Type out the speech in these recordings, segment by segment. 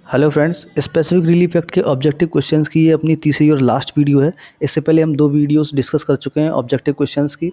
Hello friends, specific relief act के objective questions की ये अपनी तीसरी और लास्ट वीडियो है। इससे पहले हम दो वीडियोस डिस्कस कर चुके हैं ऑब्जेक्टिव क्वेश्चंस की,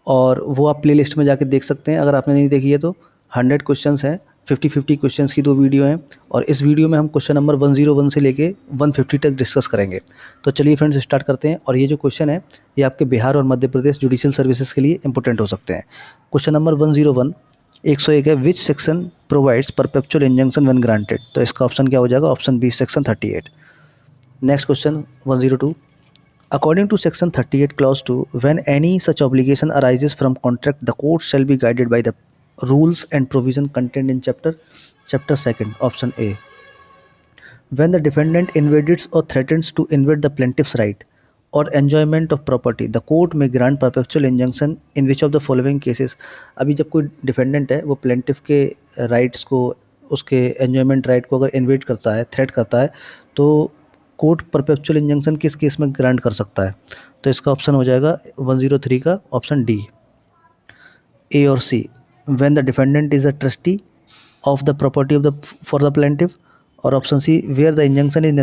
और वो आप प्लेलिस्ट में जाके देख सकते हैं अगर आपने नहीं देखी है तो। 100 क्वेश्चंस हैं, 50-50 क्वेश्चंस की दो वीडियो हैं, और इस वीडियो में हम क्वेश्चन नंबर 101 से लेके 150 तक डिस्कस करेंगे। तो चलिए फ्रेंड्स स्टार्ट करते हैं। और ये जो क्वेश्चन है ये आपके बिहार और मध्य प्रदेश जुडिशियल सर्विसेज के लिए इंपॉर्टेंट हो सकते हैं। क्वेश्चन नंबर 101 101 है, which section provides perpetual injunction when granted. तो इसका ऑप्शन क्या हो जाएगा? Option B, section 38। Next question 102, according to section 38 clause 2, when any such obligation arises from contract, the court shall be guided by the rules and provision contained in chapter 2, option A. When the defendant invades or threatens to invade the plaintiff's right or enjoyment of property, the court may grant perpetual injunction in which of the following cases। अभी जब कोई defendant है वो plaintiff के rights को, उसके enjoyment right को अगर इन्वेट करता है, थ्रेट करता है, तो कोर्ट परपेचुअल इंजंक्शन किस केस में ग्रांट कर सकता है? तो इसका ऑप्शन हो जाएगा 103 का ऑप्शन डी, ए और C. When the defendant is a trustee of the property of the for the plaintiff, और option C, where the injunction is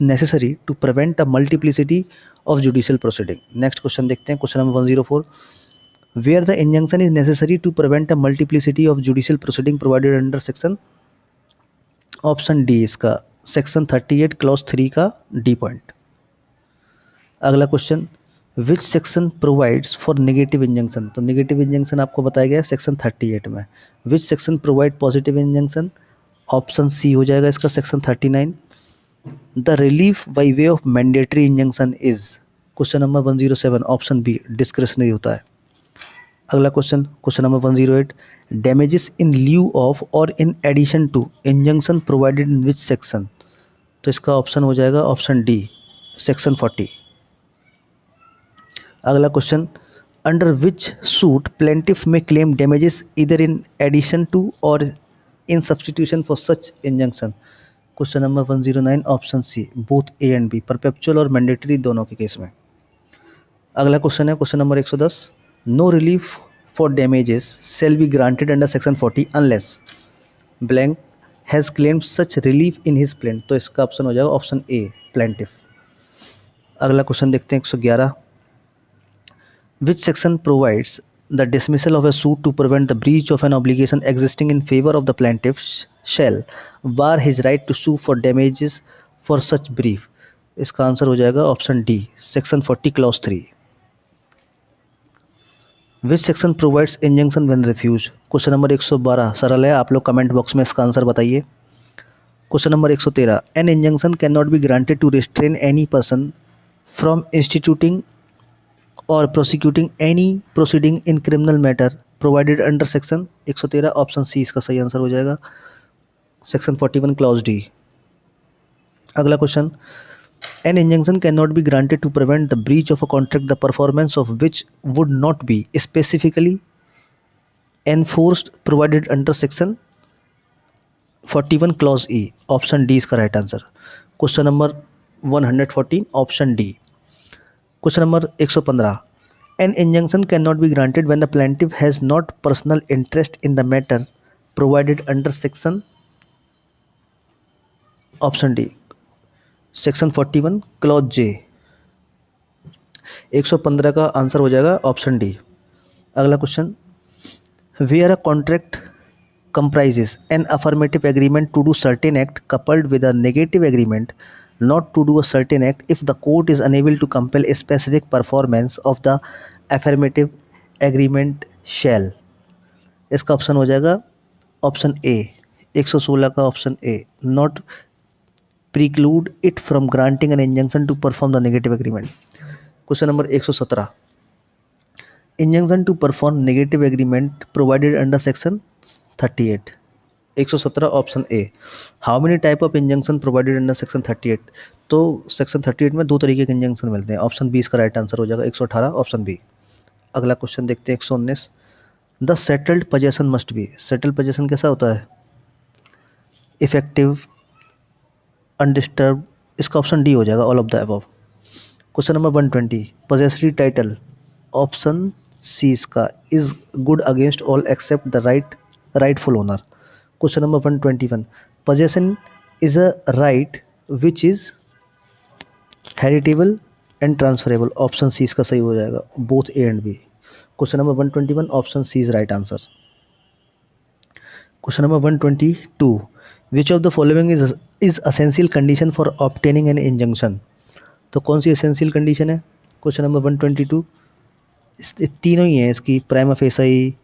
necessary to prevent a multiplicity of judicial proceeding. Next question देखते हैं, question number 104, where the injunction is necessary to prevent a multiplicity of judicial proceeding provided under section, option D इसका section 38 clause 3 का D point. अगला क्वेश्चन, which section provides for negative injunction. तो negative injunction आपको बताया गया है section 38 में। Which section provide positive injunction, option C हो जाएगा इसका section 39। The relief by way of mandatory injunction is, question number 107 option B, discretionary होता है। अगला क्वेश्चन, question number 108, damages in lieu of or in addition to injunction provided in which section. तो इसका option हो जाएगा ऑप्शन डी, सेक्शन 40। अगला question, under which suit plaintiff may claim damages either in addition to or in substitution for such injunction. Question number 109 option C, both A and B, perpetual और mandatory दोनों के case में। अगला question है question number 110, no relief for damages shall be granted under section 40 unless blank has claimed such relief in his plaint. तो इसका option हो जाएगा ऑप्शन ए, प्लेंटिफ। अगला क्वेश्चन देखते हैं 111, which section provides the dismissal of a suit to prevent the breach of an obligation existing in favor of the plaintiff shall bar his right to sue for damages for such brief। इसका answer हो जाएगा option D, section 40 clause 3। Which section provides injunction when refuse. Question number 112 सरल है, आप लोग comment box में इसका answer बताइए। Question number 113, an injunction can not be granted to restrain any person from instituting or prosecuting any proceeding in criminal matter provided under section. 113 option C इसका सही answer हो जाएगा, सेक्शन 41 क्लॉज डी। अगला question, an injunction can not be granted to prevent the breach of a contract the performance of which would not be specifically enforced provided under section 41 clause E. Option D इसका right answer. Question number 114 option D. Question number 115, an injunction can not be granted when the plaintiff has not personal interest in the matter provided under section, option D, section 41 clause J. 115 का answer हो जाएगा option D. अगला question, where a contract comprises an affirmative agreement to do certain act coupled with a negative agreement not to do a certain act if the court is unable to compel a specific performance of the affirmative agreement shall। इसका option हो जाएगा option ए, 116 का option A, not preclude it from granting an injunction to perform the negative agreement। Question number 117, injunction to perform negative agreement provided under section 38। 117 option A, how many type of injunction provided under section 38। तो section 38 में दो तरीके के injunction मिलते हैं, option B इसका right answer हो जाएगा, 118 ऑप्शन बी। अगला क्वेश्चन देखते हैं 119, the settled possession must be. Settled possession कैसा होता है? Effective, undisturbed. इसका ऑप्शन डी हो जाएगा, all of the above. Question number 120, possessory title, option C इसका, is good against all except the rightful owner. Question number 121, possession is a right which is heritable and transferable? Option C इसका सही हो जाएगा, both A and B. Question number 121, option C is right answer. Question number 122, which of the following is essential condition for obtaining an injunction? तो कौन सी essential condition है? Question number 122, तीनों ही हैं इसकी, prima facie,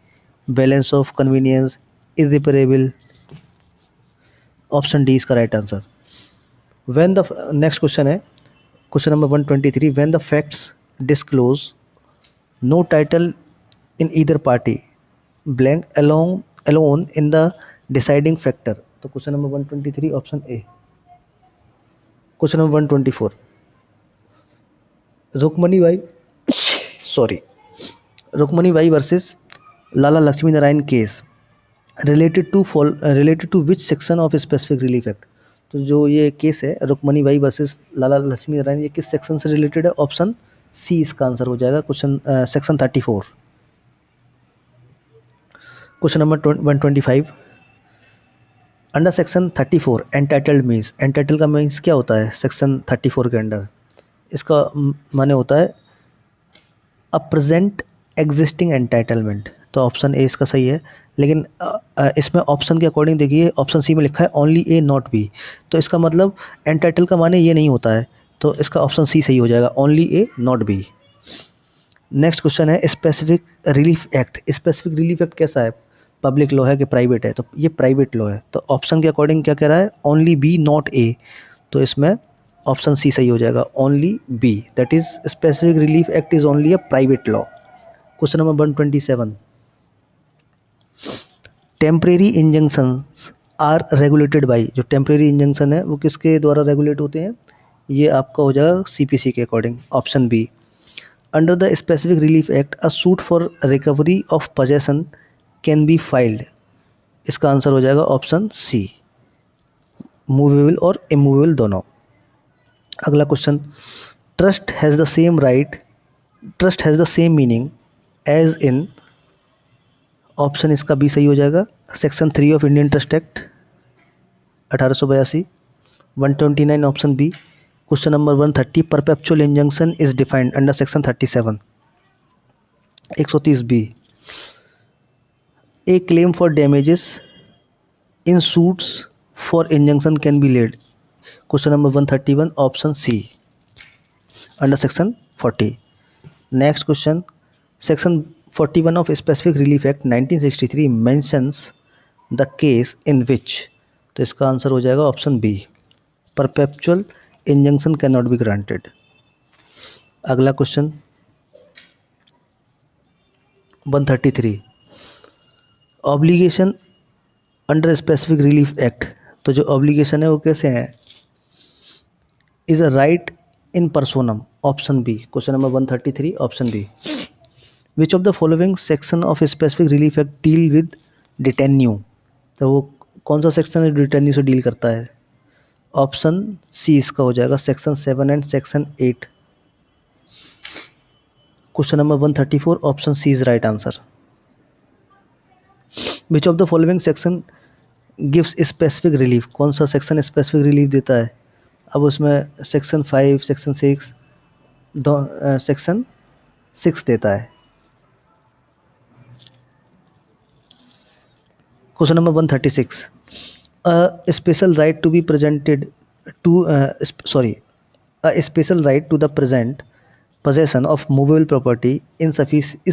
balance of convenience, irreparable. Option D इसका right answer. When the next question है question number 123, when the facts disclose no title in either party blank alone in the deciding factor. तो question number 123 option A. Question number 124, Rukmani Bai sorry Rukmani Bai versus Lala Lakshmi Narayan case related to which section of specific relief act? तो जो ये case है Rukmani Bai versus Lala Lakshmi Narayan, ये किस section से related है? Option C इसका आंसर हो जाएगा, question section 34। Question number 125, under section 34 entitled means, entitle का मीन्स क्या होता है सेक्शन 34 के अंडर? इसका माने होता है अ प्रेजेंट एग्जिस्टिंग एंटाइटलमेंट। तो ऑप्शन ए इसका सही है, लेकिन इसमें ऑप्शन के अकॉर्डिंग देखिए, ऑप्शन सी में लिखा है ओनली ए नॉट बी, तो इसका मतलब एंटाइटल का माने ये नहीं होता है, तो इसका ऑप्शन सी सही हो जाएगा, only A not B. Next question है specific relief act. Specific relief act कैसा है, पब्लिक लॉ है कि प्राइवेट है? तो ये प्राइवेट लॉ है, तो ऑप्शन के अकॉर्डिंग क्या कह रहा है, ओनली बी नॉट ए, तो इसमें ऑप्शन सी सही हो जाएगा, only B, that is specific relief act is only a private law. Question number 127, temporary injunctions are regulated by, जो टेम्परेरी इंजंक्शन है वो किसके द्वारा रेगुलेट होते हैं? ये आपका हो जाएगा सीपीसी के according, option B. Under the specific relief act a suit for recovery of possession can be filed, इसका आंसर हो जाएगा ऑप्शन सी, मूवेबल और इमूवेबल दोनों। अगला question, trust has the same right, trust has the same meaning as in, option इसका B सही हो जाएगा, section 3 of Indian trust act 1882। 129 option B. Question number 130, perpetual injunction is defined under section 37 130 B. A claim for damages in suits for injunction can be laid, question number 131 option C, under section 40। Next question, section 41 of Specific Relief Act 1963 mentions the case in which, तो इसका answer हो जाएगा option B, perpetual injunction can not be granted. अगला question 133, obligation under specific relief act, तो जो obligation है वो कैसे है, is a right in personam, option B, question number 133 option B. Which of the following section of specific relief act deal with detinue, तो वो कौन सा सेक्शन है डिटेन्यू से डील करता है? ऑप्शन सी इसका हो जाएगा, section 7 and section 8। Question number 134 option C is right answer. Which of the following section gives specific relief, कौन सा सेक्शन स्पेसिफिक रिलीफ देता है? अब उसमें सेक्शन 5 सेक्शन 6 सेक्शन 6 देता है। Question number 136, a special right to be presented to a special right to the present possession of movable property is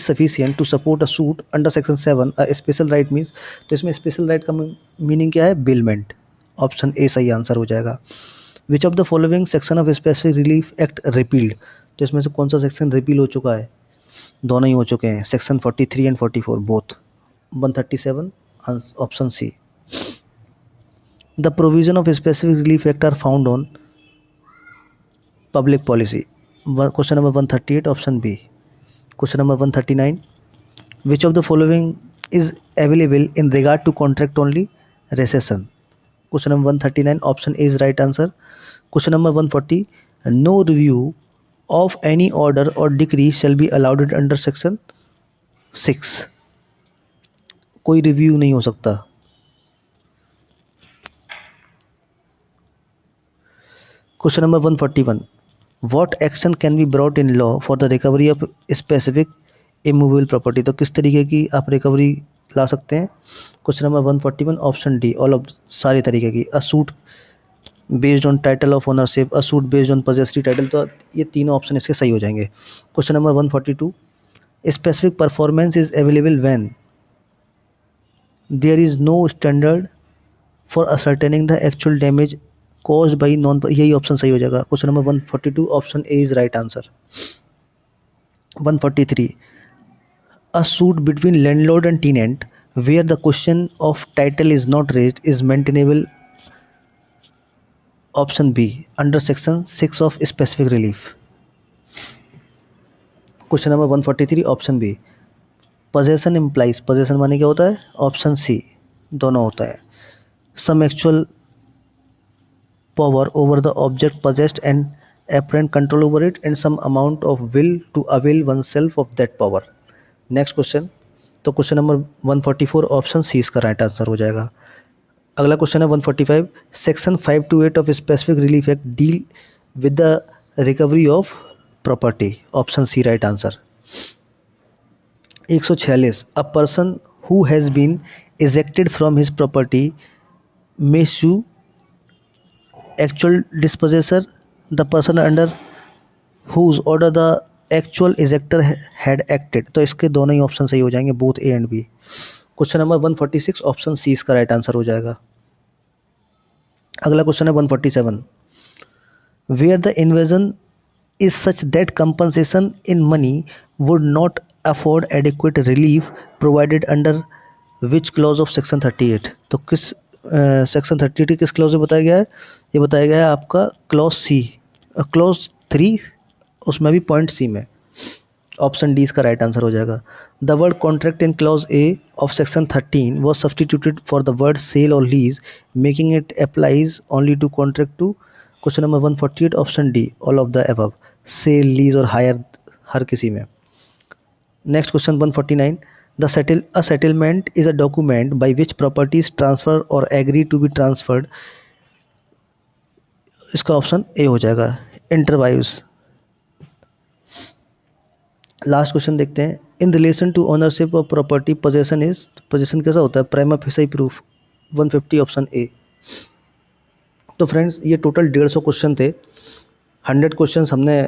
sufficient to support a suit under section 7। a special right means, तो इसमें special right का meaning क्या है, bailment, option A सही answer हो जाएगा। विच of the following section of specific relief act repealed, तो इसमें से कौन सा सेक्शन रिपील हो चुका है? दोनों ही हो चुके हैं, section 43 and 44 both. 137 option C. The provision of specific relief act are found on public policy, question number 138 option B। question number 139, which of the following is available in regard to contract only recession, question number 139 option A is right answer। question number 140, no review of any order or decree shall be allowed under section 6, कोई review नहीं हो सकता। Question number 141, what action can be brought in law for the recovery of specific immovable property. तो किस तरीके की आप recovery ला सकते हैं। Question number 141 option D all of सारी तरीके की। A suit based on title of ownership, a suit based on possessory title. तो ये तीनों ऑप्शन इसके सही हो जाएंगे। Question number 142, specific performance is available when there is no standard for ascertaining the actual damage caused by non. यही option सही हो जाएगा। Question number 142 option A is right answer. 143, a suit between landlord and tenant where the question of title is not raised is maintainable, option B, under section 6 of specific relief. Question number 143 option B. possession implies, possession माने क्या होता है, option C दोनों होता है। some actual power over the object possessed and apparent control over it and some amount of will to avail oneself of that power. Next question, तो question number 144 option C इसका right answer हो जाएगा। अगला question है 145, section 528 of specific relief act deal with the recovery of property, option C right answer. 146, a person who has been ejected from his property may sue actual dispossessor the person under whose order the actual ejector had acted। तो इसके दोनों ही option सही हो जाएंगे, both A and B. Question number 146 option C इसका right answer हो जाएगा। अगला क्वेश्चन है 147, where the invasion is such that compensation in money would not afford adequate relief provided under which clause of section 38। तो किस section 38 किस clause में बताया गया है, ये बताया गया है आपका क्लॉज सी, क्लॉज 3 उसमें भी पॉइंट सी में। ऑप्शन डी इसका राइट आंसर हो जाएगा। The word contract in clause A of section 13 was substituted for the word sale और lease making it applies only to contract to. Question number 148 option D all of the above, sale lease और hire हर किसी में। Next question 149, a settlement is a document by which properties transfer or agree to be transferred। इसका option A हो जाएगा, inter vivos. Last question देखते हैं, in relation to ownership of property possession is, possession कैसा होता है, prima facie proof. 150 option A. तो friends ये टोटल 150 क्वेश्चन थे। 100 क्वेश्चन हमने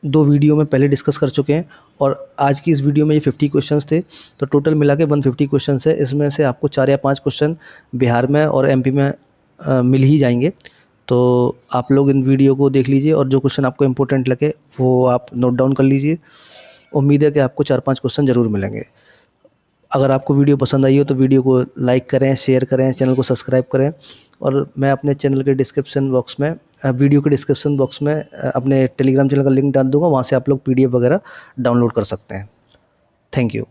दो वीडियो में पहले डिस्कस कर चुके हैं और आज की इस वीडियो में ये 50 क्वेश्चंस थे। तो टोटल मिला के 150 क्वेश्चंस है। इसमें से आपको 4 या 5 क्वेश्चन बिहार में और एमपी में मिल ही जाएंगे। तो आप लोग इन वीडियो को देख लीजिए और जो क्वेश्चन आपको इम्पोर्टेंट लगे वो आप नोट डाउन कर लीजिए। उम्मीद है कि आपको 4-5 क्वेश्चन ज़रूर मिलेंगे। अगर आपको वीडियो पसंद आई हो तो वीडियो को लाइक करें, शेयर करें, चैनल को सब्सक्राइब करें और मैं अपने चैनल के डिस्क्रिप्शन बॉक्स में, वीडियो के डिस्क्रिप्शन बॉक्स में अपने टेलीग्राम चैनल का लिंक डाल दूँगा, वहाँ से आप लोग PDF वगैरह डाउनलोड कर सकते हैं। Thank you.